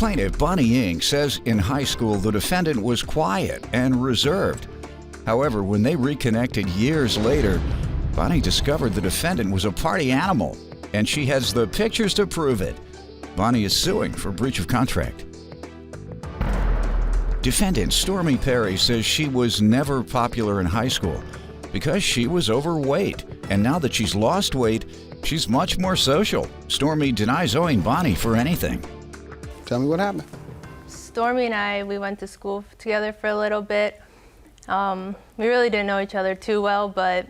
Plaintiff Bonnie Ng says in high school the defendant was quiet and reserved. However, when they reconnected years later, Bonnie discovered the defendant was a party animal, and she has the pictures to prove it. Bonnie is suing for breach of contract. Defendant Stormy Perry says she was never popular in high school because she was overweight, and now that she's lost weight, she's much more social. Stormy denies owing Bonnie for anything. Tell me what happened. Stormy and we went to school together for a little bit. We really didn't know each other too well, but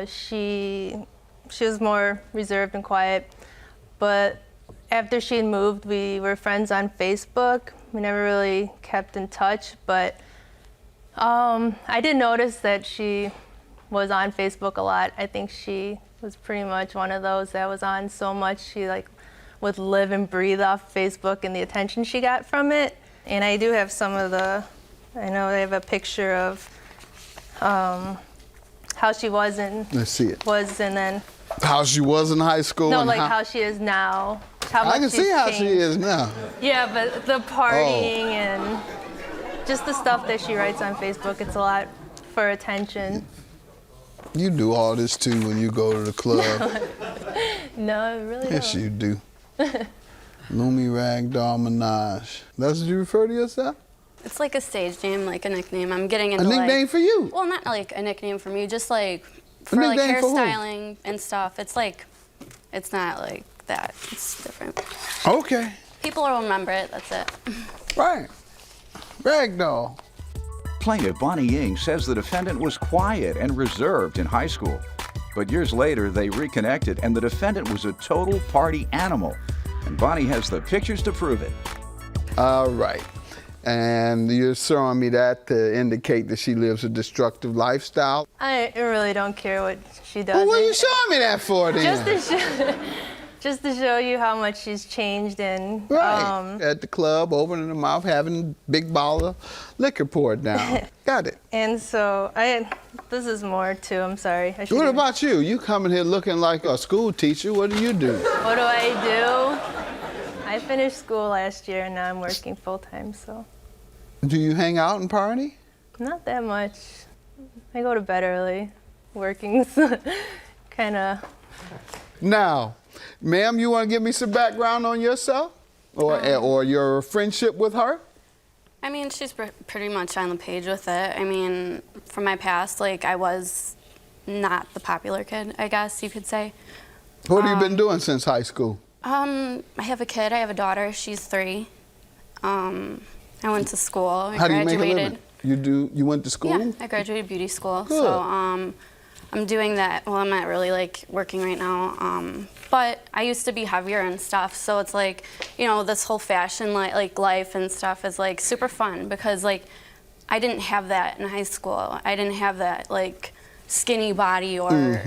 she was more reserved and quiet. But after she had moved, we were friends on Facebook. We never really kept in touch, but I did notice that she was on Facebook a lot. I think she was pretty much one of those that was on so much she would live and breathe off Facebook and the attention she got from it. And I do have some of I know they have a picture of how she was and let's see it. And then how she was in high school. No, and how she is now. How much I can see how she is now. Yeah, but the partying and just the stuff that she writes on Facebook, it's a lot for attention. You do all this too when you go to the club. No, I really yes, don't. you do. Lumi Ragdoll Minaj. That's what you refer to yourself? It's like a stage name, like a nickname. I'm getting into a nickname for you? Well, not like a nickname for me, just like for like hairstyling and stuff. It's not like that. It's different. Okay. People will remember it, that's it. Right. Ragdoll. Plaintiff Bonnie Ng says the defendant was quiet and reserved in high school. But years later, they reconnected, and the defendant was a total party animal. And Bonnie has the pictures to prove it. All right. And you're showing me that to indicate that she lives a destructive lifestyle? I really don't care what she does. Well, what are you showing me that for then? Just to show you how much she's changed and right. At the club, opening her mouth, having a big bottle of liquor poured down. Got it. And so this is more too, I'm sorry. What about you? You coming here looking like a school teacher. What do you do? What do I do? I finished school last year and now I'm working full time, so. Do you hang out and party? Not that much. I go to bed early. Working, kind of. Now, ma'am, you want to give me some background on yourself or your friendship with her? I mean, she's pretty much on the page with it. I mean, from my past, I was not the popular kid, I guess you could say. What have you been doing since high school? I have a kid. I have a daughter. She's 3. I went to school. I How graduated. do you make a living? You went to school? Yeah, I graduated beauty school. Good. So I'm doing that. Well, I'm not really working right now. But I used to be heavier and stuff. So it's this whole fashion life and stuff is super fun because I didn't have that in high school. I didn't have that skinny body or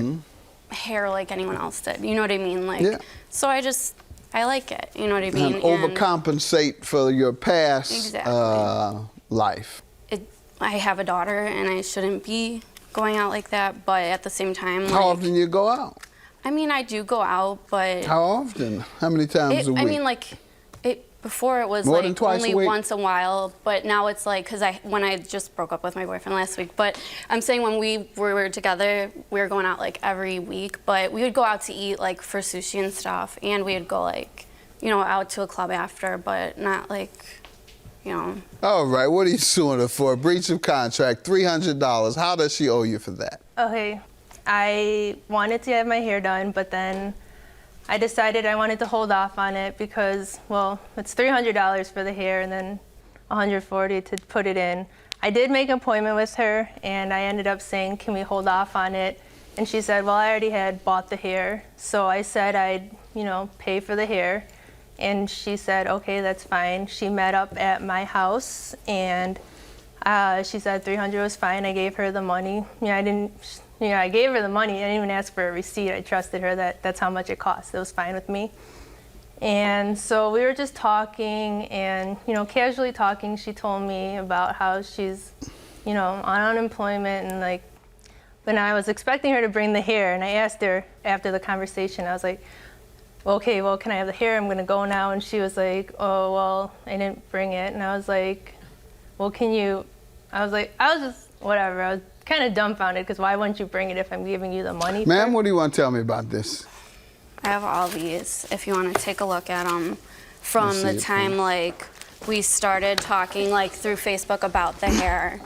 hair like anyone else did. You know what I mean? Yeah. So I like it. You know what I mean? And overcompensate for your past exactly. Life. I have a daughter, and I shouldn't be going out like that. But at the same time, how often do you go out? I mean, I do go out, but how often? How many times a week? I mean, before it was more than twice only a week? Once a while, but now it's because when I just broke up with my boyfriend last week. But I'm saying when we were together, we were going out every week. But we would go out to eat for sushi and stuff, and we would go out to a club after, but not All right, what are you suing her for? Breach of contract, $300. How does she owe you for that? Okay, I wanted to have my hair done, but then I decided I wanted to hold off on it because, well, it's $300 for the hair and then $140 to put it in. I did make an appointment with her, and I ended up saying, can we hold off on it? And she said, well, I already had bought the hair. So I said I'd, pay for the hair. And she said, okay, that's fine. She met up at my house, and she said $300 was fine. I gave her the money. I gave her the money. I didn't even ask for a receipt. I trusted her that that's how much it cost. It was fine with me. And so we were just talking and, casually talking. She told me about how she's, on unemployment and when I was expecting her to bring the hair, and I asked her after the conversation, I was like, okay, well, can I have the hair? I'm gonna go now. And she was like, oh, well, I didn't bring it. And I was like, well, can you, I was just, whatever. I was kind of dumbfounded because why wouldn't you bring it if I'm giving you the money? Ma'am, what do you want to tell me about this? I have all these, if you want to take a look at them, from the time, like, we started talking, like, through Facebook about the hair,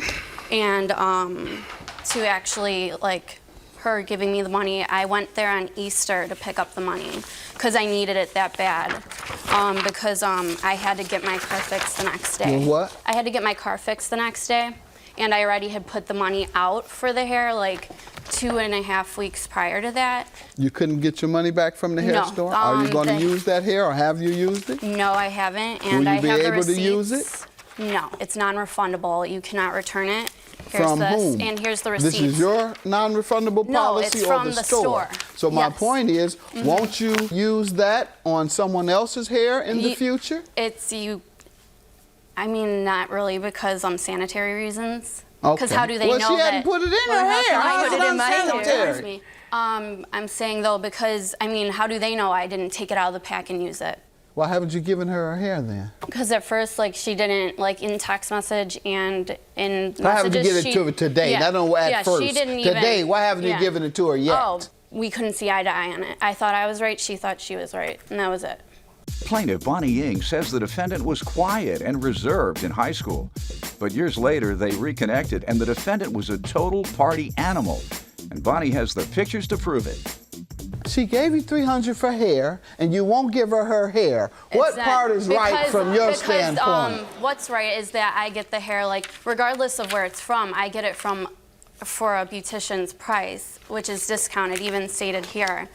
and to actually, like, her giving me the money. I went there on Easter to pick up the money because I needed it that bad, because I had to get my car fixed the next day. Well, what? I had to get my car fixed the next day, and I already had put the money out for the hair, like, 2.5 weeks prior to that. You couldn't get your money back from the hair No, store? Are you going to use that hair, or have you used it? No, I haven't, and Will I you be have the able receipts. to use it? No, it's non-refundable. You cannot return it. Here's From this, whom? and here's the receipts. This is your non-refundable No, policy it's or from the the store? store. So my Yes. point is, won't you use that on someone else's hair in the future? It's you. I mean, not really, because sanitary reasons. Okay. Because how do they well, know she that? hadn't put it in Well, her how hair. can I How put is it in my hair? unsanitary? Excuse me. I'm saying though, because I mean, how do they know I didn't take it out of the pack and use it? Why haven't you given her her hair then? Because at first, like, she didn't, like, in text message and in Why haven't you messages, given it to her today? Yeah, Not on at yeah, first. she didn't even. Today, why haven't you yeah. given it to her yet? Oh, we couldn't see eye to eye on it. I thought I was right, she thought she was right, and that was it. Plaintiff Bonnie Ying says the defendant was quiet and reserved in high school. But years later, they reconnected, and the defendant was a total party animal. And Bonnie has the pictures to prove it. She gave you $300 for hair, and you won't give her her hair. What It's that- part is right from your standpoint? What's right is that I get the hair, like, regardless of where it's from, I get it from for a beautician's price, which is discounted, even stated here.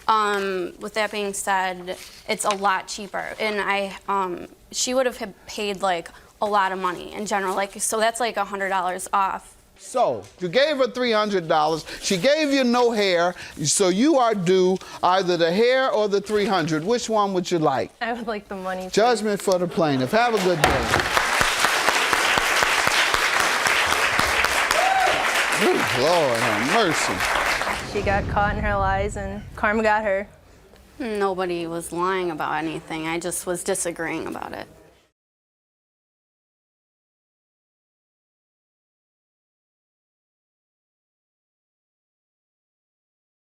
With that being said, it's a lot cheaper, and she would have paid like a lot of money in general, like, so that's like $100 off. So, you gave her $300. She gave you no hair, so you are due either the hair or the $300. Which one would you like? I would like the money. Judgment for the plaintiff. Have a good day. Good Lord have mercy. She got caught in her lies, and karma got her. Nobody was lying about anything. I just was disagreeing about it.